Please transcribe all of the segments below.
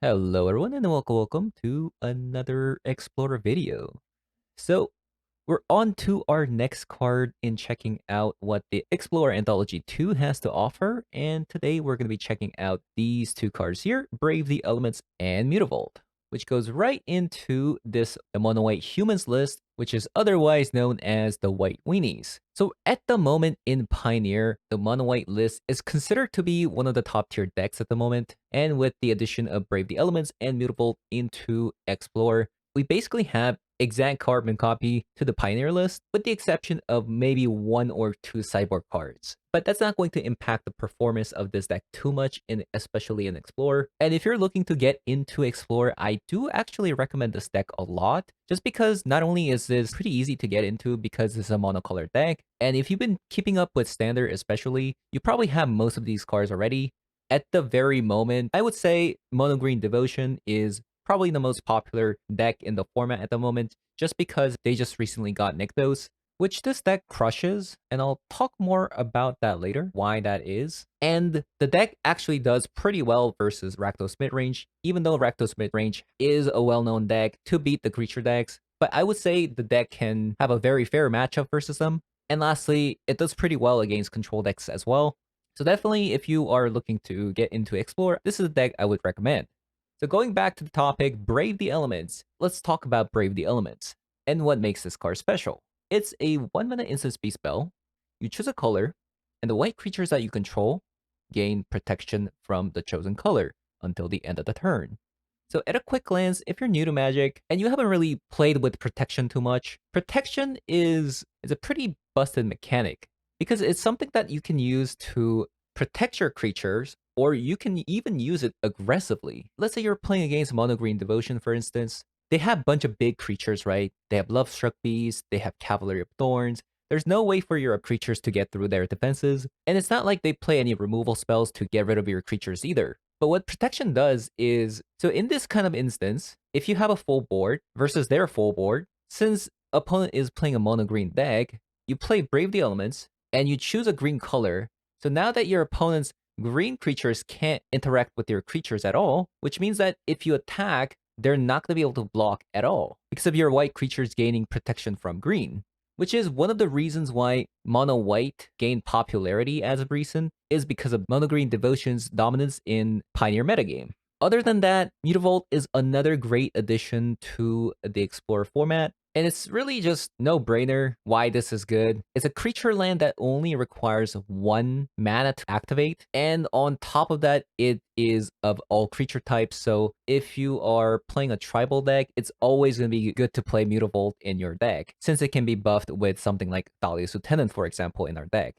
Hello everyone and welcome to another Explorer video. So we're on to our next card in checking out what the Explorer Anthology 2 has to offer, and today we're going to be checking out these two cards here, Brave the Elements and Mutavault, which goes right into the mono white humans list, which is otherwise known as the white weenies. So at the moment in Pioneer, the mono white list is considered to be one of the top tier decks at the moment, and with the addition of Brave the Elements and Mutavault into Explorer, we basically have exact carbon copy to the Pioneer list, with the exception of maybe one or two sideboard cards. But that's not going to impact the performance of this deck too much, especially in Explorer. And if you're looking to get into Explorer, I do actually recommend this deck a lot, just because not only is this pretty easy to get into because it's a monocolor deck, and if you've been keeping up with Standard especially, you probably have most of these cards already. At the very moment, I would say Mono Green Devotion is probably the most popular deck in the format at the moment, just because they just recently got Nykthos, which this deck crushes, and I'll talk more about that later, why that is. And the deck actually does pretty well versus Rakdos midrange, even though Rakdos midrange is a well-known deck to beat the creature decks, but I would say the deck can have a very fair matchup versus them. And lastly, it does pretty well against control decks as well. So definitely, if you are looking to get into Explore, this is a deck I would recommend. So going back to the topic, Brave the Elements, let's talk about Brave the Elements and what makes this card special. It's a 1-mana instant speed spell. You choose a color, and the white creatures that you control gain protection from the chosen color until the end of the turn. So at a quick glance, if you're new to Magic and you haven't really played with protection too much, protection is a pretty busted mechanic because it's something that you can use to protect your creatures, or you can even use it aggressively. Let's say you're playing against Mono Green Devotion, for instance. They have a bunch of big creatures, right? They have Love Struck Beast, they have Cavalry of Thorns. There's no way for your creatures to get through their defenses, and it's not like they play any removal spells to get rid of your creatures either. But what protection does is, so in this kind of instance, if you have a full board versus their full board, since opponent is playing a mono green deck, you play Brave the Elements, and you choose a green color. So now that your opponent's green creatures can't interact with your creatures at all, which means that if you attack, they're not going to be able to block at all because of your white creatures gaining protection from green, which is one of the reasons why mono white gained popularity as of recent, is because of mono green Devotion's dominance in Pioneer metagame. Other than that, Mutavault is another great addition to the Explorer format, and it's really just no-brainer why this is good. It's a creature land that only requires 1 mana to activate, and on top of that, it is of all creature types, so if you are playing a tribal deck, it's always going to be good to play Mutavault in your deck, since it can be buffed with something like Thalia's Lieutenant, for example, in our deck.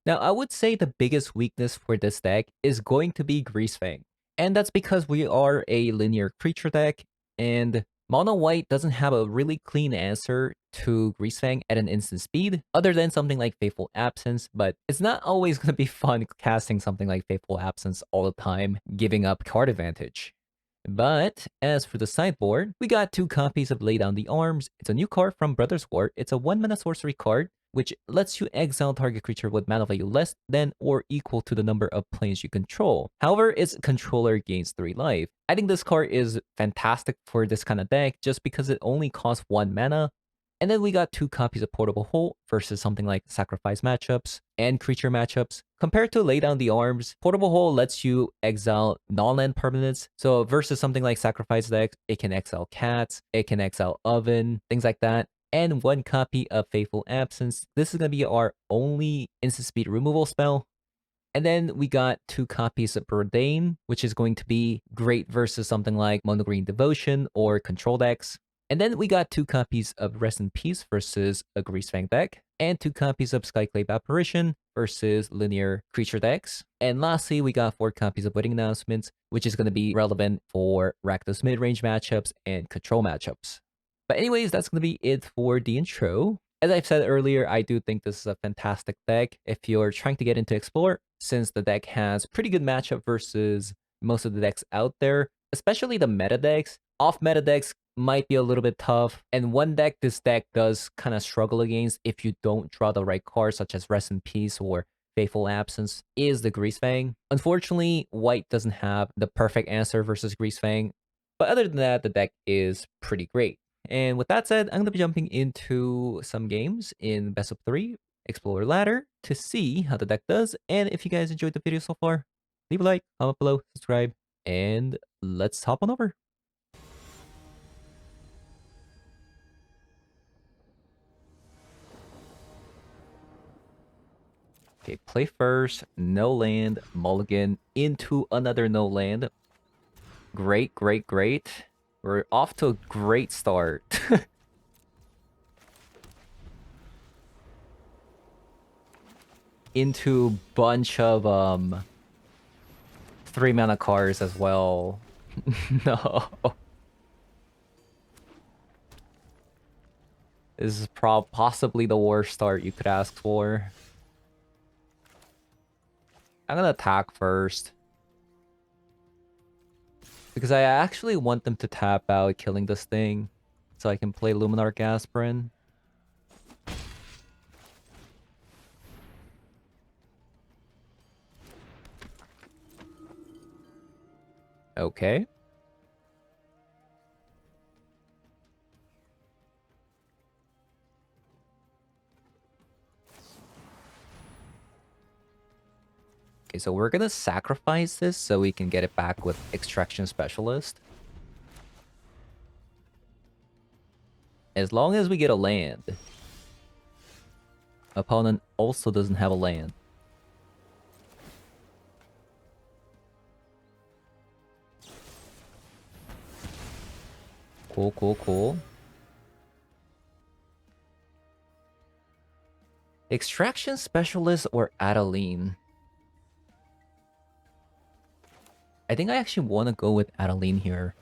Now, I would say the biggest weakness for this deck is going to be Greasefang, and that's because we are a linear creature deck, and Mono White doesn't have a really clean answer to Greasefang at an instant speed, other than something like Faithful Absence, but it's not always going to be fun casting something like Faithful Absence all the time, giving up card advantage. But as for the sideboard, we got 2 copies of Lay Down the Arms. It's a new card from Brothers War. It's a 1-mana sorcery card, which lets you exile target creature with mana value less than or equal to the number of planes you control. However, its controller gains 3 life. I think this card is fantastic for this kind of deck just because it only costs 1 mana. And then we got 2 copies of Portable Hole versus something like Sacrifice matchups and Creature matchups. Compared to Lay Down the Arms, Portable Hole lets you exile non-land permanents. So versus something like Sacrifice decks, it can exile Cats, it can exile Oven, things like that. And 1 copy of Faithful Absence. This is going to be our only instant speed removal spell. And then we got 2 copies of Burdain, which is going to be great versus something like Mono Green Devotion or Control decks. And then we got 2 copies of Rest in Peace versus a Greasefang deck, and 2 copies of Skyclave Apparition versus linear creature decks. And lastly, we got 4 copies of Wedding Announcements, which is going to be relevant for Rakdos mid-range matchups and control matchups. But anyways, that's going to be it for the intro. As I've said earlier, I do think this is a fantastic deck if you're trying to get into Explore, since the deck has pretty good matchup versus most of the decks out there, especially the meta decks. Off-meta decks might be a little bit tough, and one deck this deck does kind of struggle against if you don't draw the right cards, such as Rest in Peace or Faithful Absence is the Greasefang. Unfortunately, white doesn't have the perfect answer versus Greasefang, but other than that, the deck is pretty great. And with that said, I'm going to be jumping into some games in Best of 3 Explorer Ladder to see how the deck does. And if you guys enjoyed the video so far, leave a like, comment below, subscribe, and let's hop on over. Okay, play first, no land, mulligan, into another no land. Great, great, great. We're off to a great start. Into bunch of 3-mana cards as well. No. This is possibly the worst start you could ask for. I'm gonna attack first. Because I actually want them to tap out killing this thing. So I can play Luminar Gasprin. Okay. Okay, so we're gonna sacrifice this so we can get it back with Extraction Specialist. As long as we get a land. Opponent also doesn't have a land. Cool, cool, cool. Extraction Specialist or Adeline? I think I actually want to go with Adeline here.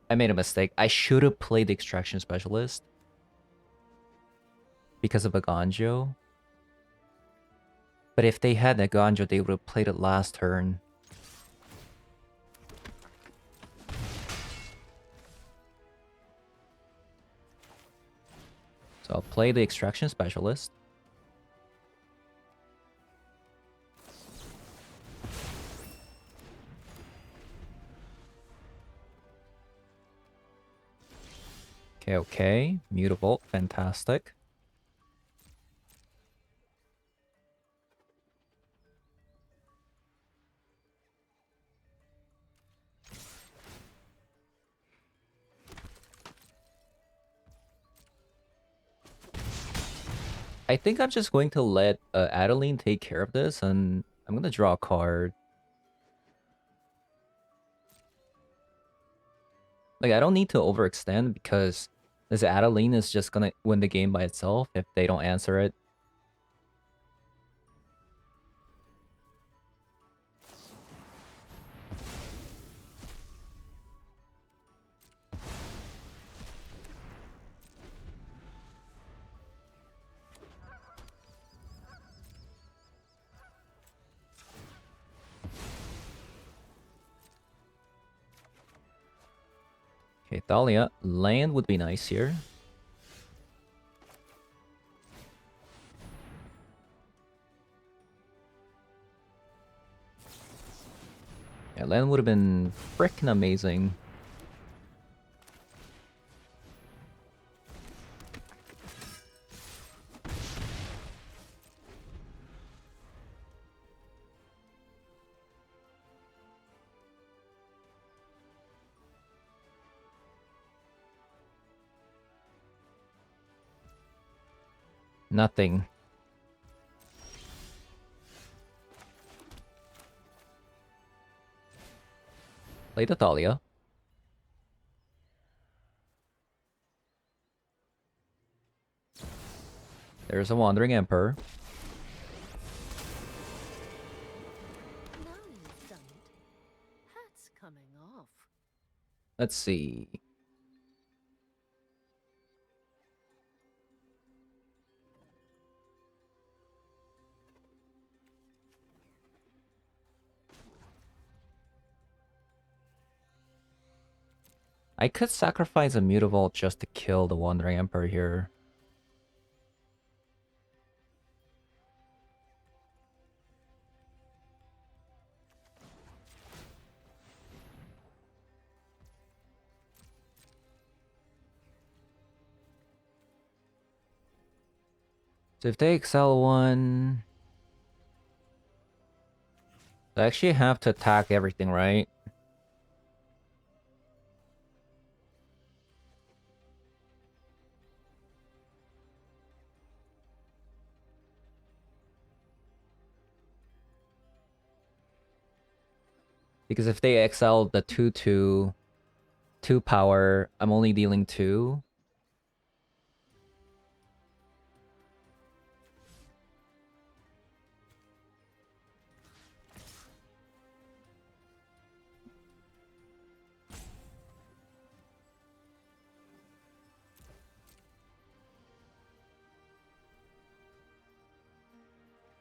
I made a mistake. I should have played the Extraction Specialist. Because of Aganjo. But if they had Aganjo, they would have played it last turn. So I'll play the Extraction Specialist. Okay, okay. Mutavault, fantastic. I think I'm just going to let Adeline take care of this, and I'm going to draw a card. Like, I don't need to overextend because this Adeline is just going to win the game by itself if they don't answer it. Okay, Thalia. Land would be nice here. Yeah, land would have been frickin' amazing. Nothing. Play the Thalia. There's a Wandering Emperor. Now you've done it. Hat's coming off. Let's see. I could sacrifice a Mutavault just to kill the Wandering Emperor here. So if they excel one... They actually have to attack everything, right? Because if they excel the 2/2, 2 power, I'm only dealing 2.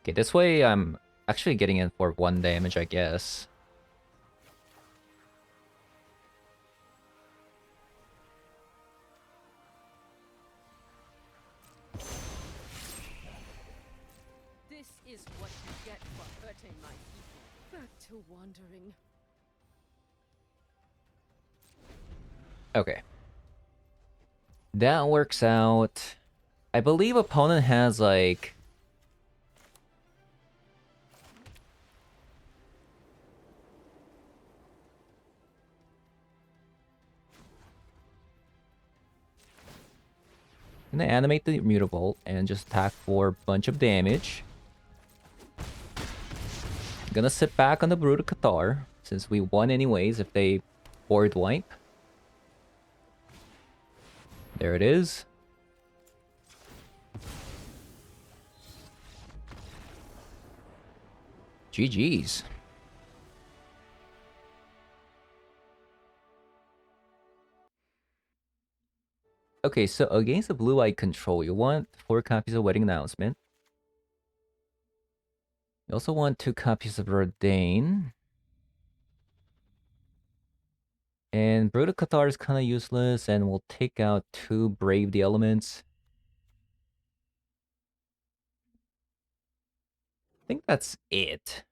Okay, this way I'm actually getting in for 1 damage, I guess. This is what you get for hurting my people. Back to wandering. Okay. That works out. I believe opponent has like... I'm gonna animate the Mutavault and just attack for a bunch of damage. I'm gonna sit back on the Brood of Cathar, since we won anyways if they board wipe. There it is. GG's. Okay, so against the blue-eye control, you want 4 copies of Wedding Announcement. You also want 2 copies of Rodane. And Brood of Cathar is kind of useless, and we'll take out 2 Brave the Elements. I think that's it.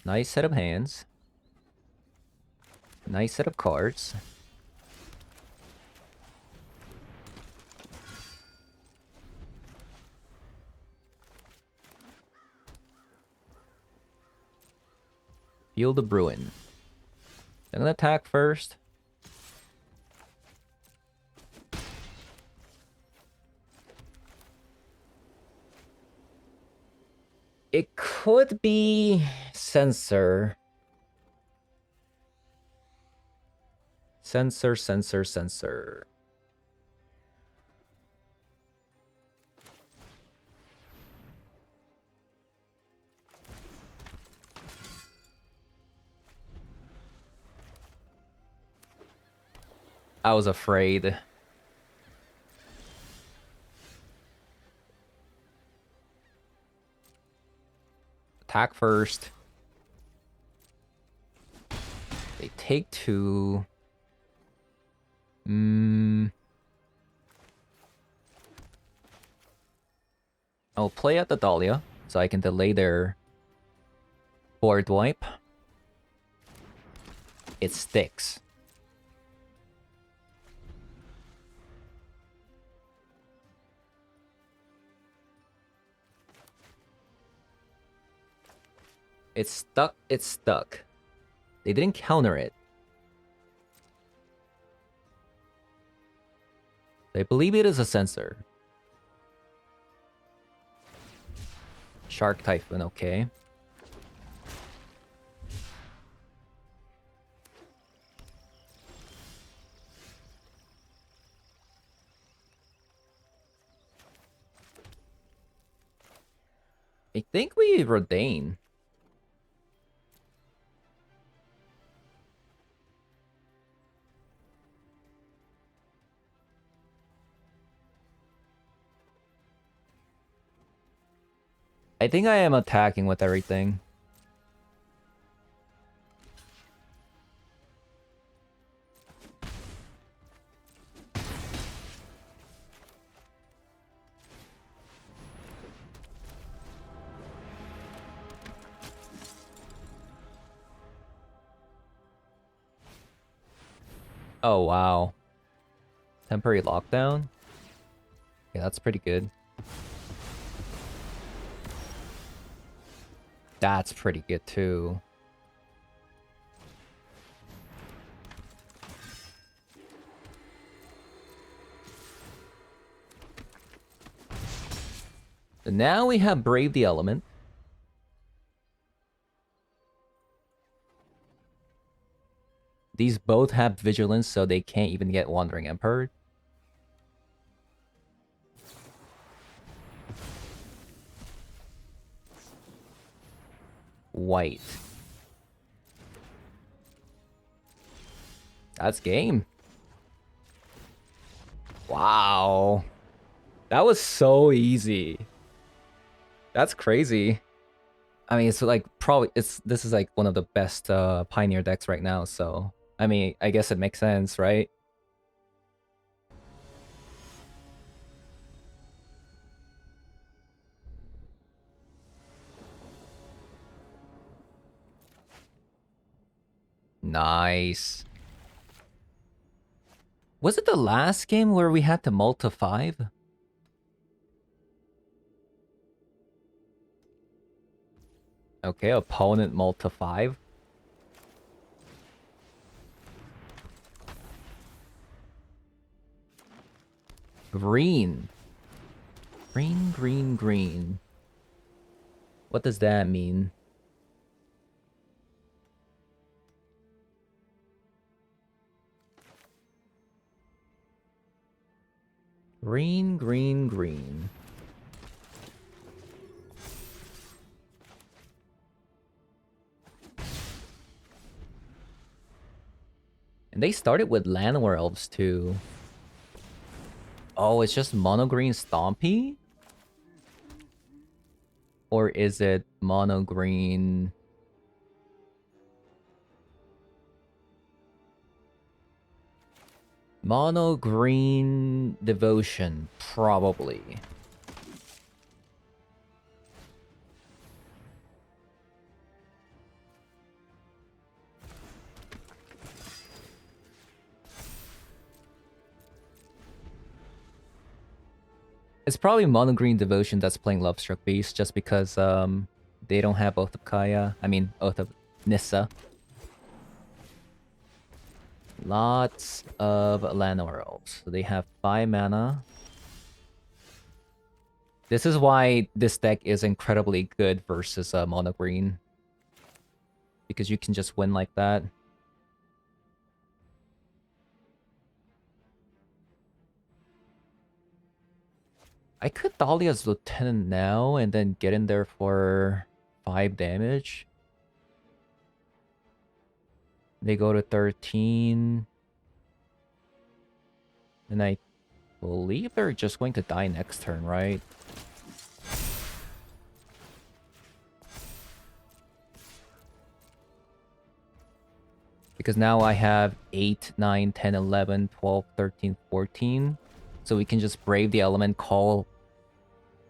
Nice set of hands. Nice set of cards. Feel the Bruin. I'm gonna attack first. It could be Censor. Censor. I was afraid. Attack first. They take 2. I'll play out the Dahlia, so I can delay their board wipe. It sticks. It's stuck. It's stuck. They didn't counter it. I believe it is a Censor. Shark Typhoon, okay. I think we Rodane. I think I am attacking with everything. Oh, wow. Temporary lockdown? Yeah, that's pretty good. That's pretty good too. And now we have Brave the Element. These both have Vigilance, so they can't even get Wandering Emperor. White. That's game. Wow. That was so easy. That's crazy. I mean, it's like probably this is like one of the best Pioneer decks right now, so I mean, I guess it makes sense, right? Nice. Was it the last game where we had to multi 5? Okay, opponent multi 5. Green. Green, green, green. What does that mean? Green, green, green. And they started with Llanowar Elves too. Oh, it's just mono green Stompy? Or is it mono green? Mono green Devotion, probably. It's probably mono green Devotion that's playing Lovestruck Beast just because they don't have Oath of Kaya. I mean Oath of Nissa. Lots of Llanowar Elves. So they have 5 mana. This is why this deck is incredibly good versus mono green. Because you can just win like that. I could Dahlia's Lieutenant now and then get in there for 5 damage. They go to 13. And I believe they're just going to die next turn, right? Because now I have 8, 9, 10, 11, 12, 13, 14. So we can just Brave the Element, call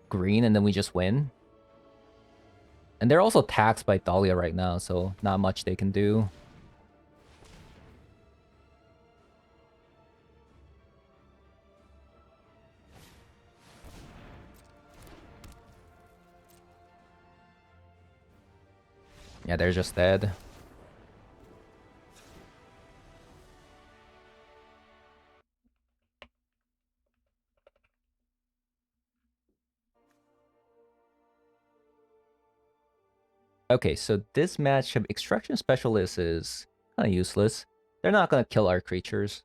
green, and then we just win. And they're also taxed by Dahlia right now, so not much they can do. Yeah, they're just dead. Okay, so this matchup, Extraction Specialist is kind of useless. They're not going to kill our creatures.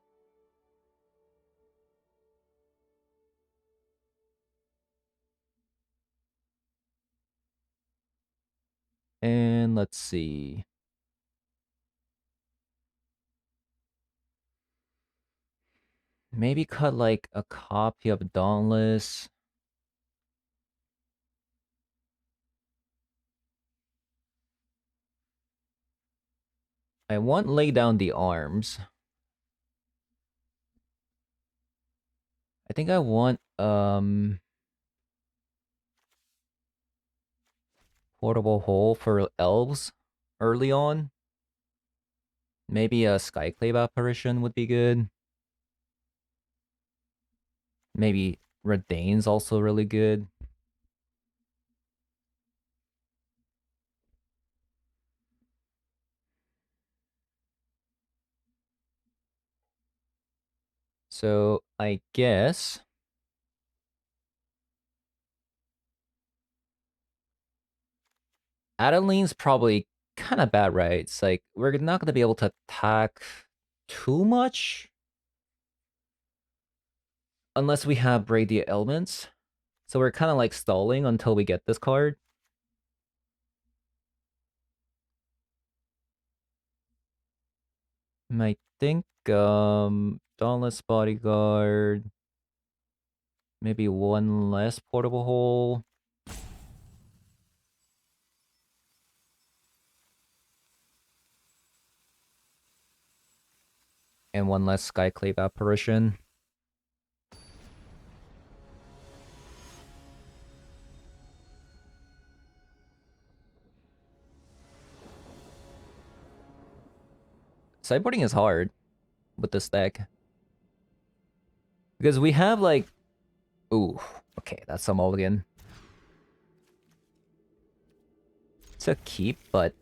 And let's see. Maybe cut like a copy of Dauntless. I want Lay Down the Arms. I think I want Portable Hole for elves early on. Maybe a Skyclave Apparition would be good. Maybe Redain's also really good. So I guess Adeline's probably kind of bad, right? It's like we're not going to be able to attack too much unless we have Braid the Elements. So we're kind of like stalling until we get this card. I think Dauntless Bodyguard, maybe one less Portable Hole. And one less Skyclave Apparition. Sideboarding is hard with this deck. Because we have like... Ooh, okay, that's a mulligan. It's a keep, but...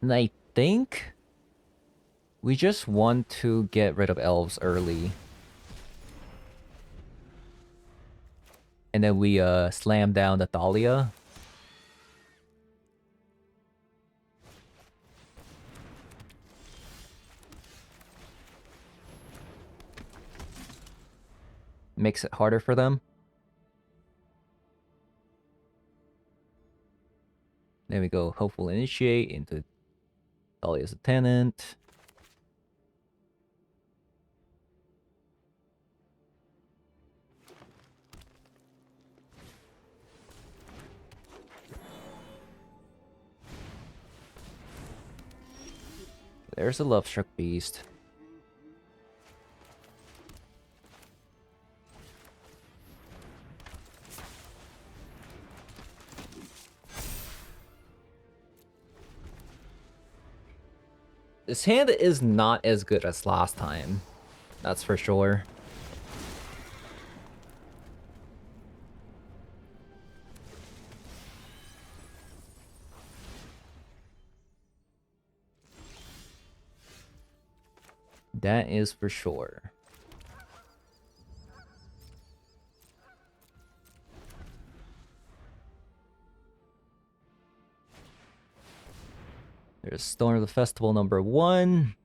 And I think... we just want to get rid of elves early. And then we slam down the Thalia. Makes it harder for them. There we go. Hopeful Initiate into Thalia's a Tenant. There's a Lovestruck Beast. This hand is not as good as last time. That's for sure. That is for sure. There's Storm of the Festival number 1.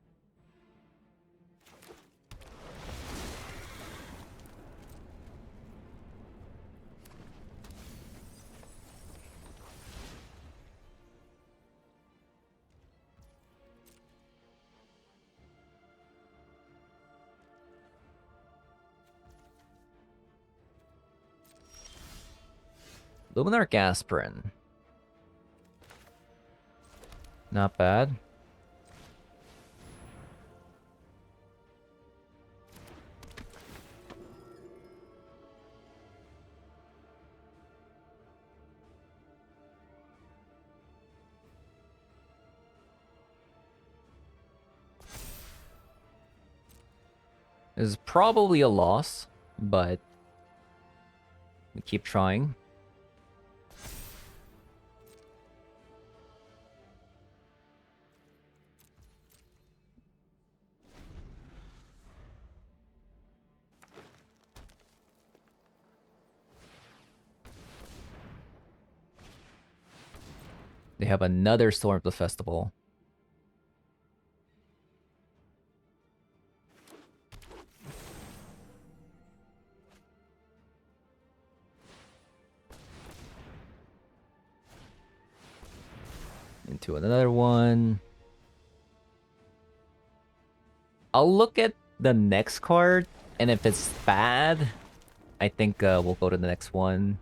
Luminar Gasprin. Not bad. This is probably a loss, but we keep trying. They have another Storm of the Festival. Into another one. I'll look at the next card, and if it's bad, I think we'll go to the next one.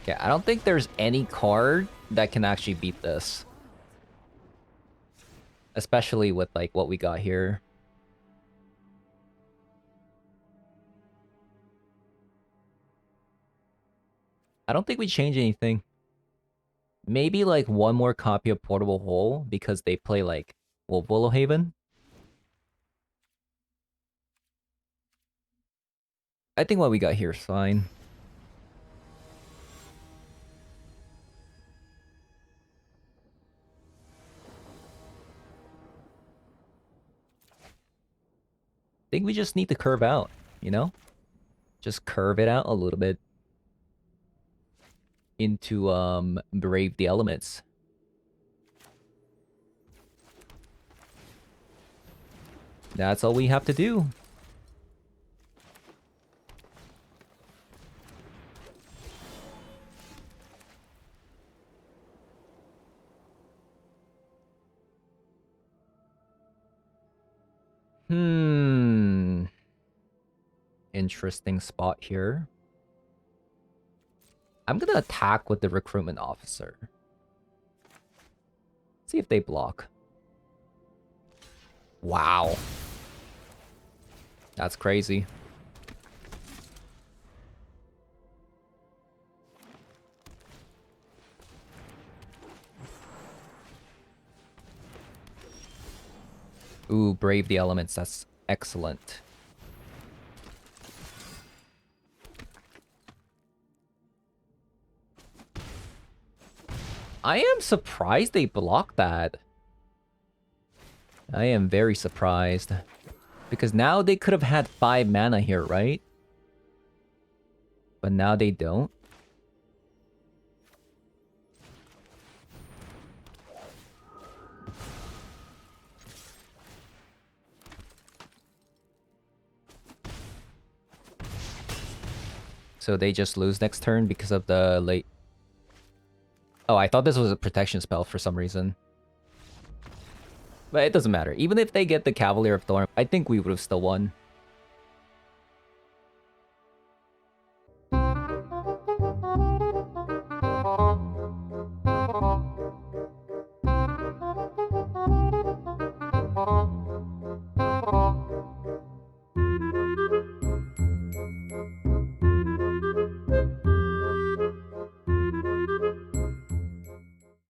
Okay, I don't think there's any card that can actually beat this. Especially with, like, what we got here. I don't think we change anything. Maybe, like, one more copy of Portable Hole because they play, like, Wolf Willow Haven. I think what we got here is fine. I think we just need to curve out, you know? Just curve it out a little bit into Brave the Elements. That's all we have to do. Interesting spot here. I'm gonna attack with the recruitment officer. See if they block. Wow. That's crazy. Ooh, Brave the Elements. That's excellent. I am surprised they blocked that. I am very surprised. Because now they could have had 5 mana here, right? But now they don't. So they just lose next turn because of the late... Oh, I thought this was a protection spell for some reason. But it doesn't matter. Even if they get the Cavalier of Thorn, I think we would have still won.